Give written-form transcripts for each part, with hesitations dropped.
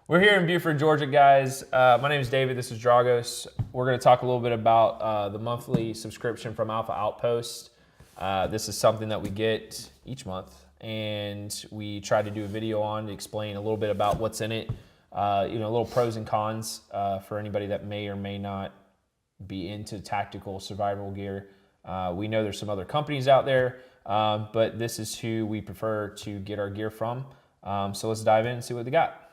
We're here in Buford, Georgia, guys. My name is David. This is Dragos. We're going to talk a little bit about the monthly subscription from Outpost. This is something that we get each month, and we try to do a video on to explain a little bit about what's in it. A little pros and cons for anybody that may or may not be into tactical survival gear. We know there's some other companies out there, but this is who we prefer to get our gear from. So let's dive in and see what they got.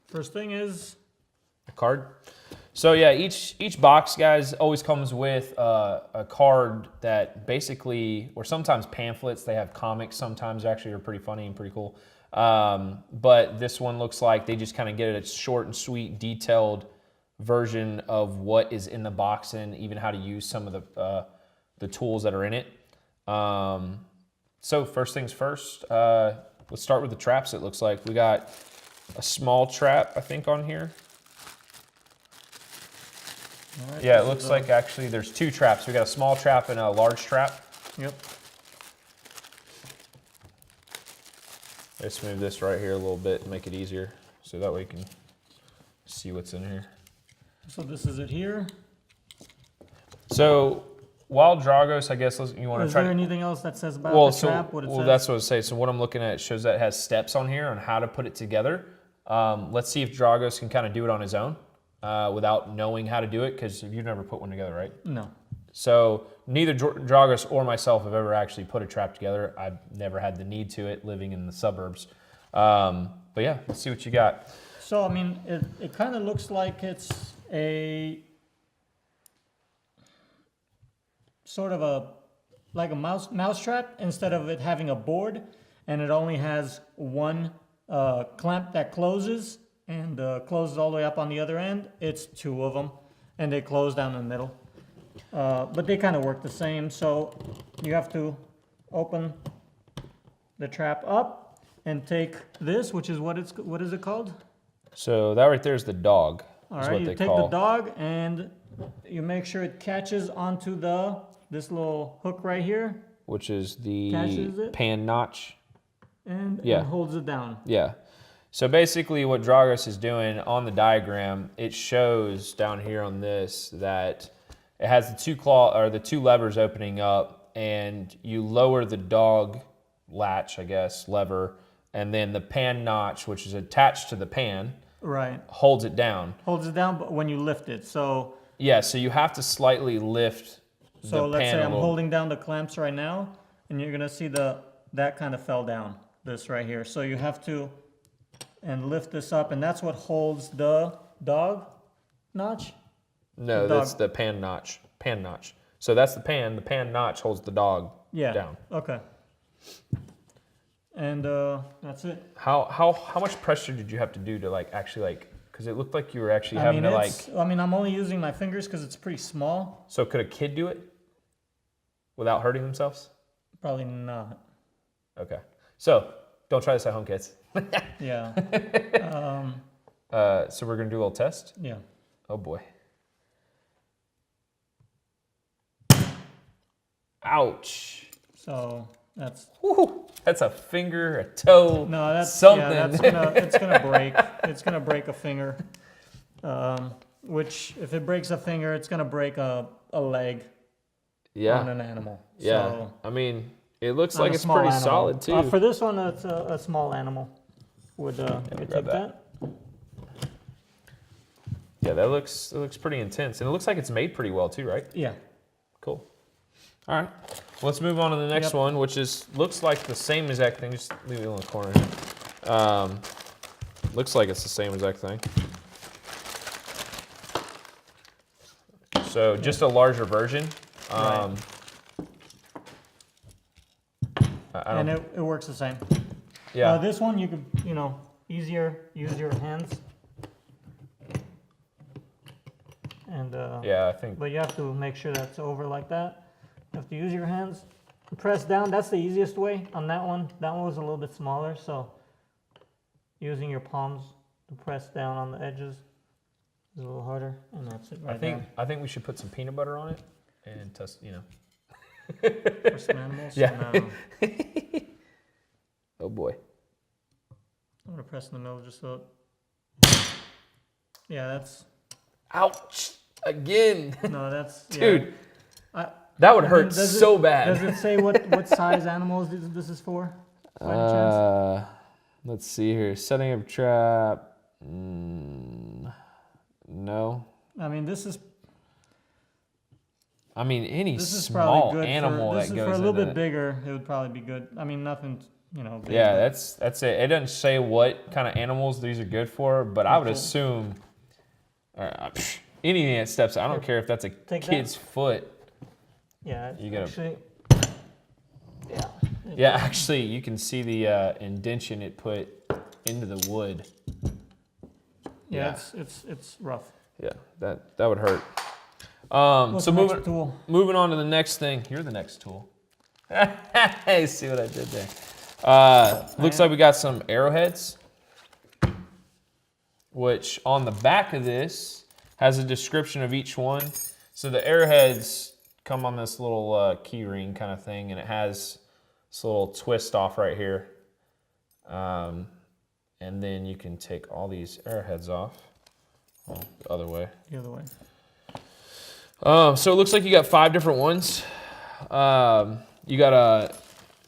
First thing is a card. So yeah, each box, guys, always comes with a card that basically, or sometimes pamphlets. They have comics. Sometimes actually are pretty funny and pretty cool. But this one looks like they just kind of get a short and sweet, detailed version of what is in the box and even how to use some of the tools that are in it. So first things first, let's start with the traps. It looks like we got a small trap, I think, on here. Right, yeah, it looks like actually there's two traps. We got a small trap and a large trap. Yep. Let's move this right here a little bit and make it easier, so that way you can see what's in here. So this is it here. So while Dragos, I guess you want to try. Is there anything else that says about the trap? What it says? That's what I say. So what I'm looking at, it shows that it has steps on here on how to put it together. Let's see if Dragos can kind of do it on his own without knowing how to do it, because you've never put one together, right? No. So neither Dragos or myself have ever actually put a trap together. I've never had the need to it living in the suburbs. But yeah, let's see what you got. So I mean, it kind of looks like it's a sort of like a mouse trap, instead of it having a board, and it only has one clamp that closes and closes all the way up on the other end. It's two of them, and they close down in the middle. But they kind of work the same. So you have to open the trap up and take this, which is what is it called? So that right there is the dog. All right, you take the dog and you make sure it catches onto this little hook right here. Which is the pan notch. And holds it down. Yeah. So basically what Dragos is doing on the diagram, it shows down here on this that it has the two levers opening up, and you lower the dog latch, I guess, lever, and then the pan notch, which is attached to the pan, right, holds it down. Holds it down, but when you lift it, so yeah, so you have to slightly lift the pan. So let's say I'm holding down the clamps right now, and you're gonna see that kind of fell down. This right here. So you have to lift this up, and that's what holds the dog notch. No, that's the pan notch. Pan notch. So that's the pan. The pan notch holds the dog down. Okay. And that's it. How much pressure did you have to do to actually because it looked like you were actually having to I mean, I'm only using my fingers because it's pretty small. So could a kid do it without hurting themselves? Probably not. Okay. So don't try this at home, kids. Yeah. So we're gonna do a little test. Yeah. Oh boy. Ouch. So that's. Woo, that's a finger, a toe. No, that's something. Yeah, it's gonna break. It's gonna break a finger. Which, if it breaks a finger, it's gonna break a leg. Yeah. On an animal. Yeah. So, I mean, it looks like it's pretty solid too. For this one, it's a small animal. Would take that? Yeah, it looks pretty intense, and it looks like it's made pretty well too, right? Yeah. Cool. All right, let's move on to the next one, which looks like the same exact thing. Just leave it in the corner here. Looks like it's the same exact thing. So just a larger version. Right. And it works the same. Yeah. This one you could, easier use your hands. And yeah, I think. But you have to make sure that's over like that. You have to use your hands. Press down. That's the easiest way on that one. That one was a little bit smaller, so using your palms to press down on the edges is a little harder, and that's it right there. I think we should put some peanut butter on it and test. For some animals. Yeah. No. Oh boy. I'm gonna press in the middle just so. Yeah, that's. Ouch! Again, No, that's. dude. Yeah. That would I hurt mean, so bad. Does it say what size animals this is for? By any chance? Let's see here. Setting up trap. No. I mean, this is any probably small good animal for, that this is goes for a little into bit bigger. It would probably be good. I mean, nothing, big, Yeah, but that's it. It doesn't say what kind of animals these are good for, but I would cool. assume anything that steps. I don't care if that's a Take kid's foot. yeah. You gotta- Actually, yeah. Yeah, actually, you can see the indention it put into the wood. Yeah, it's rough. Yeah, that would hurt. What's So the next tool? moving on to the next thing. You're the next tool. Hey, see what I did there? Looks like we got some arrowheads, which on the back of this has a description of each one. So the arrowheads come on this little key ring kind of thing, and it has this little twist off right here. And then you can take all these arrowheads off. Well, the other way. The other way. So it looks like you got 5 different ones. You got a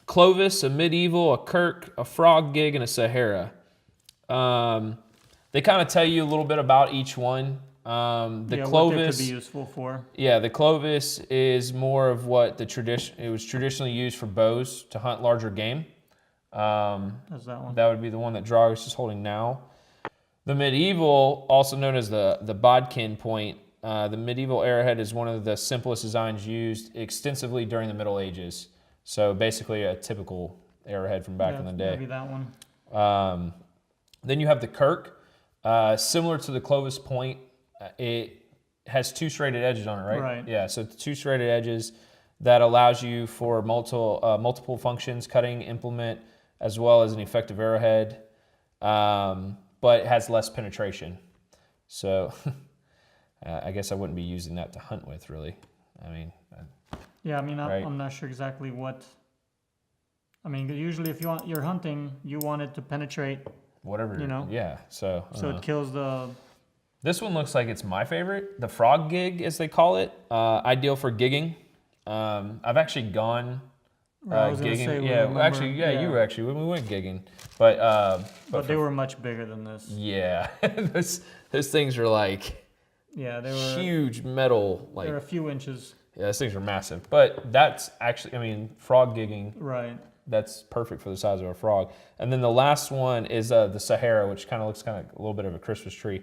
Clovis, a Medieval, a Kirk, a Frog Gig, and a Sahara. They kind of tell you a little bit about each one. The Clovis, what they could be useful for. Yeah, the Clovis is more of what it was traditionally used for bows to hunt larger game. That's that one. That would be the one that Dragus is holding now. The Medieval, also known as the Bodkin point, the Medieval arrowhead is one of the simplest designs used extensively during the Middle Ages. So basically a typical arrowhead from back in the day. Maybe that one. Then you have the Kirk, similar to the Clovis point. It has 2 serrated edges on it, right? Right. Yeah, so 2 serrated edges that allows you for multiple functions, cutting implement, as well as an effective arrowhead, but it has less penetration. So I guess I wouldn't be using that to hunt with, really. I mean, Yeah, I mean, Right. I'm not sure exactly what. I mean, usually if you're hunting, you want it to penetrate, whatever. Yeah. So it kills the. this one looks like it's my favorite. The Frog Gig, as they call it, ideal for gigging. I've actually gone I was gonna gigging. say, Yeah, remember- actually, yeah, you were actually when we went gigging, but But they were much bigger than this. yeah, those things are like Yeah, they were. huge metal. Like They're a few inches. yeah, those things are massive. But that's actually, I mean, frog gigging. Right. That's perfect for the size of a frog. And then the last one is the Sahara, which kind of looks kind of a little bit of a Christmas tree.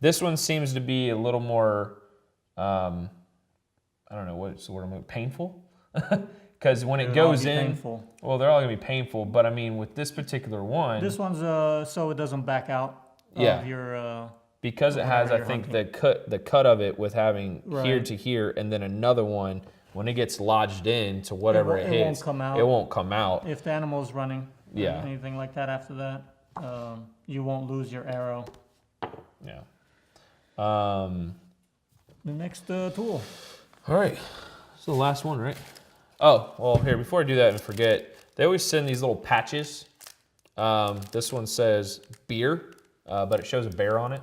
This one seems to be a little more, I don't know what's the word, painful. Because when it goes in, painful. well, they're all gonna be painful. But I mean, with this particular one, This one's so it doesn't back out Yeah. of your. because it has, I you're think, hunting. the cut of it with having here Right. to here, and then another one when it gets lodged in to whatever It it won't hits, come out. it won't come out. If the animal's running, or Yeah. anything like that after that, you won't lose your arrow. Yeah. The next tool. All right. This is the last one, right? Oh, well, here, before I do that and forget, they always send these little patches. This one says beer, but it shows a bear on it.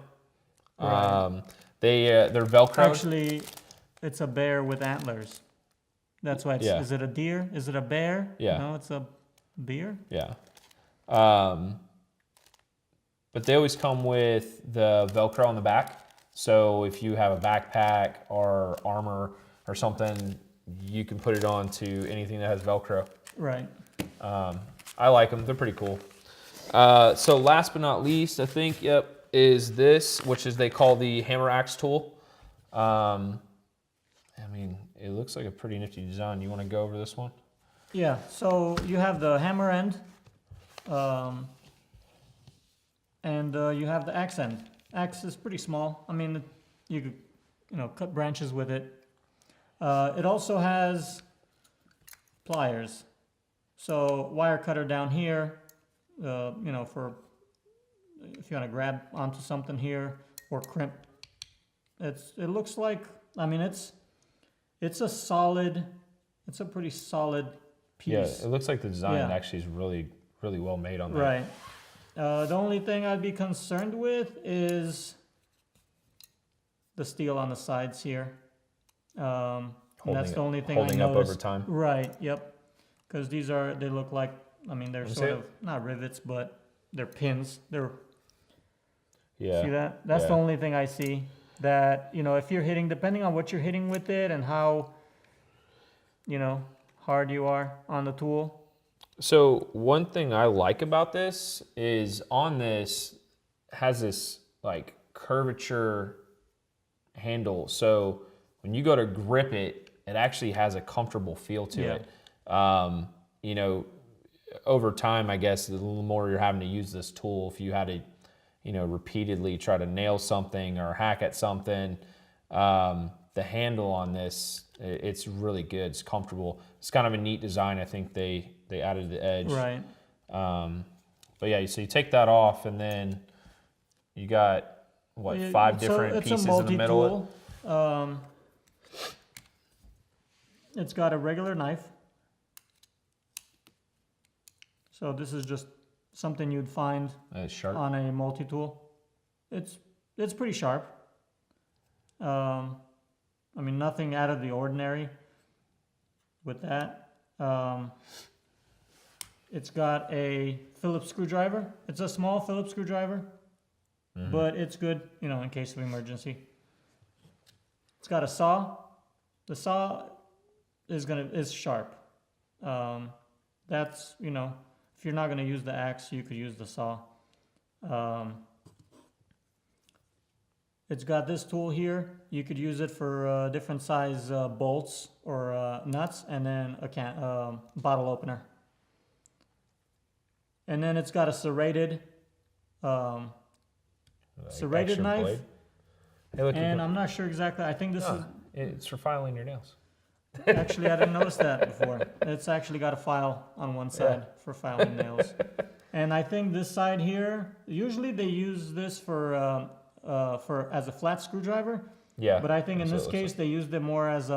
Right. They're Velcro. Actually, it's a bear with antlers. That's why it's. Yeah. Is it a deer? Is it a bear? Yeah. No, it's a beer. Yeah. But they always come with the Velcro on the back. So if you have a backpack or armor or something, you can put it on to anything that has Velcro. Right. I like them. They're pretty cool. So last but not least, I think, is this, which is they call the hammer axe tool. I mean, it looks like a pretty nifty design. You want to go over this one? Yeah. So you have the hammer end, and you have the axe end. Axe is pretty small. I mean, you could, cut branches with it. It also has pliers. So wire cutter down here, for if you want to grab onto something here or crimp. It looks like, I mean, it's a pretty solid piece. Yeah, it looks like the design Yeah. actually is really, really well made on that. Right. The only thing I'd be concerned with is the steel on the sides here. And that's the only thing I holding up noticed. over time. Right, yep. Because they look like, I mean, they're Let me sort see of, not rivets, but they're pins. Yeah. See that? That's the only thing I see. That, if you're hitting, depending on what you're hitting with it and how, hard you are on the tool. So one thing I like about this is on this has this like curvature handle. So when you go to grip it, it actually has a comfortable feel to it. Over time, I guess, the little more you're having to use this tool, if you had to, repeatedly try to nail something or hack at something, the handle on this, it's really good. It's comfortable. It's kind of a neat design. I think they added the edge. Right. But yeah, so you take that off, and then you got, what, 5 different pieces in the middle? It's got a regular knife. So this is just something you'd find Sharp. on a multi-tool. It's pretty sharp. I mean, nothing out of the ordinary with that. It's got a Phillips screwdriver. It's a small Phillips screwdriver, but it's good, in case of emergency. It's got a saw. The saw is sharp. That's, if you're not going to use the axe, you could use the saw. It's got this tool here. You could use it for different size bolts or nuts, and then a bottle opener. And then it's got a serrated knife. Hey, look, and I'm not sure exactly. I think this is... It's for filing your nails. Actually, I didn't notice that before. It's actually got a file on one side for filing nails. And I think this side here, usually they use this for as a flat screwdriver. Yeah. But I think in this case they used it more as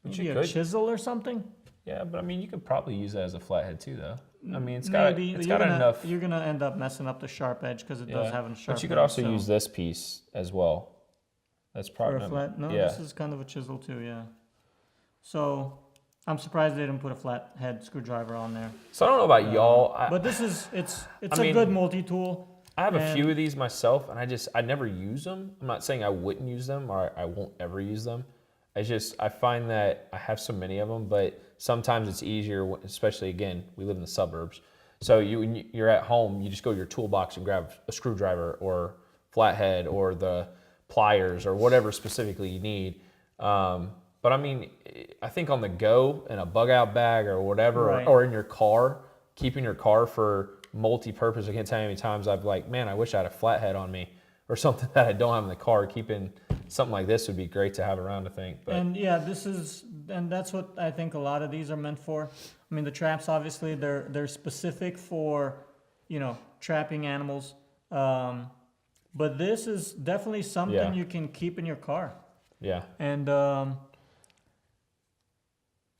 maybe a chisel or something. Yeah, but I mean, you could probably use that as a flathead too, though. I mean, it's got enough. You're gonna end up messing up the sharp edge because it does have a sharp. But you could also use this piece as well. That's probably for a flat. No, this is kind of a chisel too. Yeah. So I'm surprised they didn't put a flathead screwdriver on there. So I don't know about y'all. But this is it's a good multi-tool. I have a few of these myself, and I never use them. I'm not saying I wouldn't use them or I won't ever use them. I find that I have so many of them, but sometimes it's easier, especially again, we live in the suburbs. So when you're at home, you just go to your toolbox and grab a screwdriver or flathead or the pliers or whatever specifically you need. But I mean, I think on the go in a bug out bag or whatever, or in your car, keeping your car for multi-purpose. I can't tell you how many times I've man, I wish I had a flathead on me or something that I don't have in the car. Keeping something like this would be great to have around, I think. But. And yeah, and that's what I think a lot of these are meant for. I mean, the traps, obviously, they're specific for, trapping animals. But this is definitely something you can keep in your car. Yeah. And,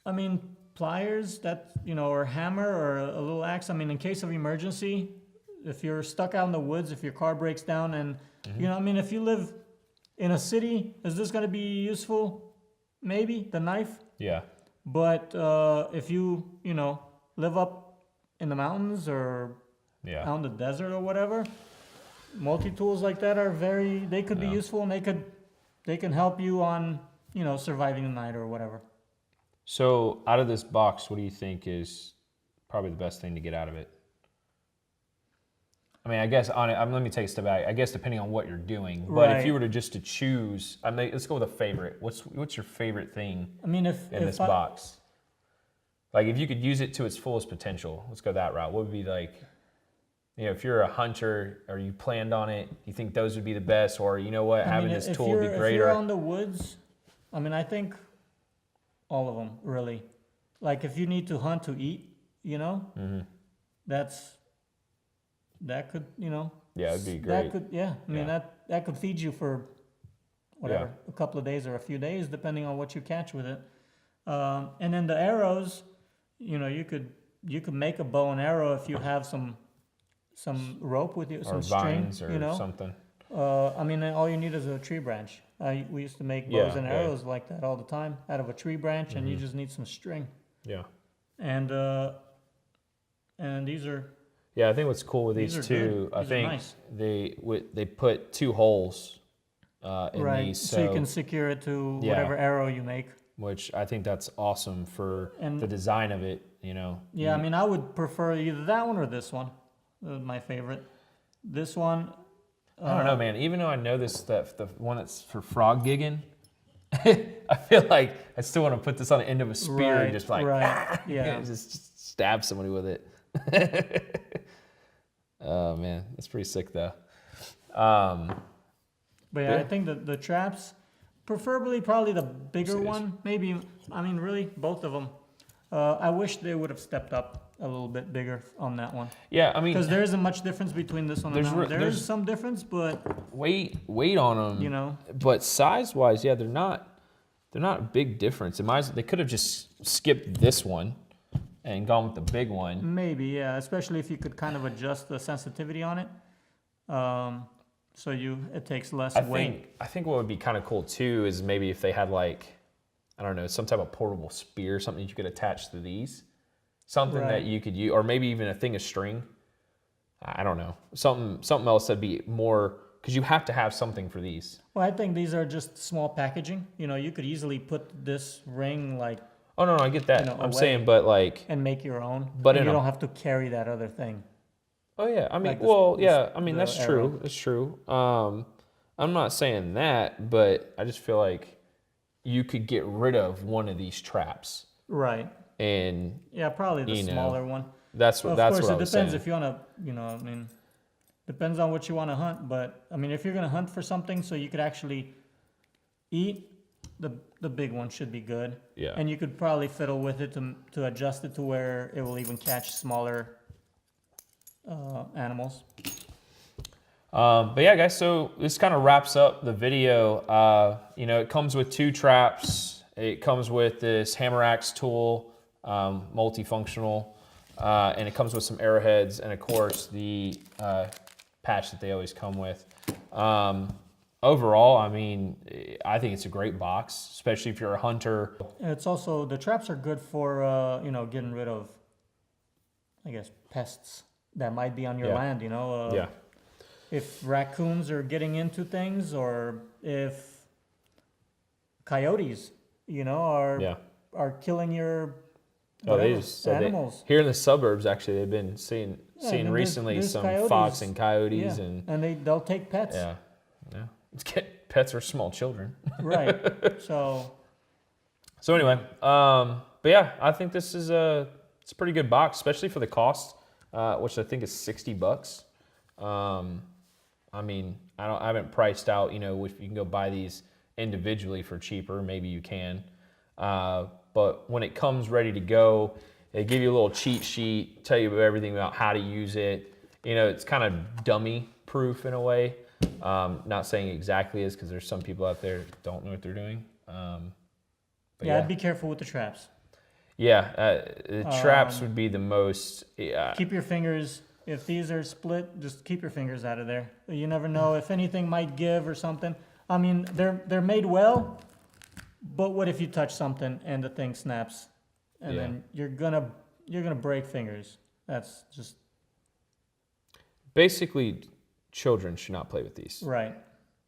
I mean, pliers, or hammer or a little axe. I mean, in case of emergency, if you're stuck out in the woods, if your car breaks down and, if you live in a city, is this going to be useful? Maybe, the knife. Yeah. But if you, live up in the mountains or out in the desert or whatever, multi-tools like that they could be useful, and they can help you on, surviving the night or whatever. So out of this box, what do you think is probably the best thing to get out of it? I mean, I guess let me take a step back. I guess depending on what you're doing, but if you were to choose, let's go with a favorite. What's your favorite thing? I mean, in this box, like if you could use it to its fullest potential, let's go that route. What would be if you're a hunter or you planned on it, you think those would be the best, or having this tool would be greater? If you're on the woods, I mean, I think all of them really. Like if you need to hunt to eat, that could, it'd be great. That could feed you for whatever, a couple of days or a few days, depending on what you catch with it. And then the arrows, you could make a bow and arrow if you have some some rope with you, or some string, vines or you know. something. I mean, all you need is a tree branch. We used to make bows Yeah, and yeah. arrows like that all the time out of a tree branch, and you just need some string. Yeah. And these are Yeah, I think what's cool with These these are two, good. I These are think nice. they put 2 holes in right, these, so you can secure it to yeah. whatever arrow you make. which I think that's awesome for And the design of it. You know. yeah, I mean, I would prefer either that one or this one. My favorite. This one. I don't know, man. Even though I know this stuff, the one that's for frog gigging, I feel like I still want to put this on the end of a spear and just like, yeah, just stab somebody with it. Oh man, that's pretty sick though. But yeah, I think the traps, preferably probably the bigger one. Maybe, I mean, really, both of them. I wish they would have stepped up a little bit bigger on that one. Yeah, I mean, Because there isn't much difference between this one and that one. There there's is some difference, but weight on them. you know, But size wise, yeah, they're not a big difference. They could have just skipped this one and gone with the big one. maybe, yeah. Especially if you could kind of adjust the sensitivity on it, so it takes less weight. I think what would be kind of cool too is maybe if they had like, I don't know, some type of portable spear, something you could attach to these, something that you could use, or maybe even a thing of string. I don't know, something else that'd be more, because you have to have something for these. Well, I think these are just small packaging. You know, you could easily put this ring like Oh no, I get that. I'm saying, but like, and make your own, but and you don't have to carry that other thing. Oh yeah, I mean, like I mean that's arrow. true. That's true. I'm not saying that, but I just feel like you could get rid of one of these traps, Right. and Yeah, probably the smaller one. That's what. That's Of course, what I it was depends saying. if you want to, you know, I mean, depends on what you want to hunt. But I mean, if you're going to hunt for something so you could actually eat, the big one should be good. Yeah. And you could probably fiddle with it to adjust it to where it will even catch smaller animals. But yeah, guys, so this kind of wraps up the video. You know, it comes with 2 traps. It comes with this hammer axe tool, multifunctional, and it comes with some arrowheads, and of course the patch that they always come with. Overall, I mean, I think it's a great box, especially if you're a hunter. And it's also, the traps are good for, you know, getting rid of, I guess, pests that might be on your land, you know. Yeah. If raccoons are getting into things, or if coyotes, you know, are killing your animals. Here in the suburbs, actually, they've been seeing recently there's some coyotes. fox and coyotes, Yeah. and they'll take pets. yeah. Pets are small children. Right. So anyway, but yeah, I think this is it's a pretty good box, especially for the cost, which I think is $60. I mean, I haven't priced out, you know, if you can go buy these individually for cheaper, maybe you can. But when it comes ready to go, they give you a little cheat sheet, tell you everything about how to use it. You know, it's kind of dummy proof in a way. Not saying exactly is, because there's some people out there that don't know what they're doing. But I'd be careful with the traps. Yeah, the traps would be the most. Keep your fingers. If these are split, just keep your fingers out of there. You never know if anything might give or something. I mean, they're made well, but what if you touch something and the thing snaps, and then you're gonna break fingers. That's just basically, children should not play with these. right.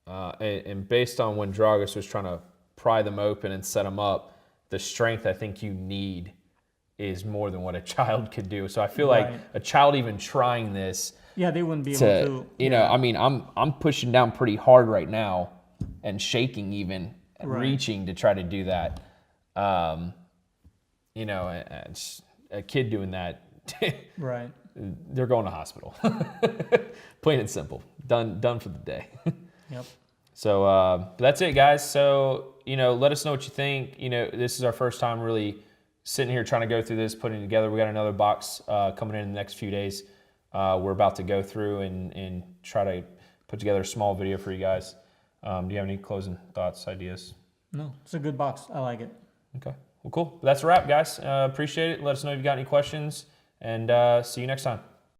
And based on when Dragus was trying to pry them open and set them up, the strength I think you need is more than what a child could do. So I feel like a child even trying this, yeah, they wouldn't be able to. You know, I mean, I'm pushing down pretty hard right now and shaking even, and reaching to try to do that. You know, a kid doing that, right. They're going to hospital. Plain and simple. Done for the day. Yep. So that's it, guys. So, you know, let us know what you think. You know, this is our first time really sitting here trying to go through this, putting it together. We got another box coming in the next few days. We're about to go through and try to put together a small video for you guys. Do you have any closing thoughts, ideas? No, it's a good box. I like it. Okay. Well, cool. That's a wrap, guys. Appreciate it. Let us know if you got any questions, and see you next time.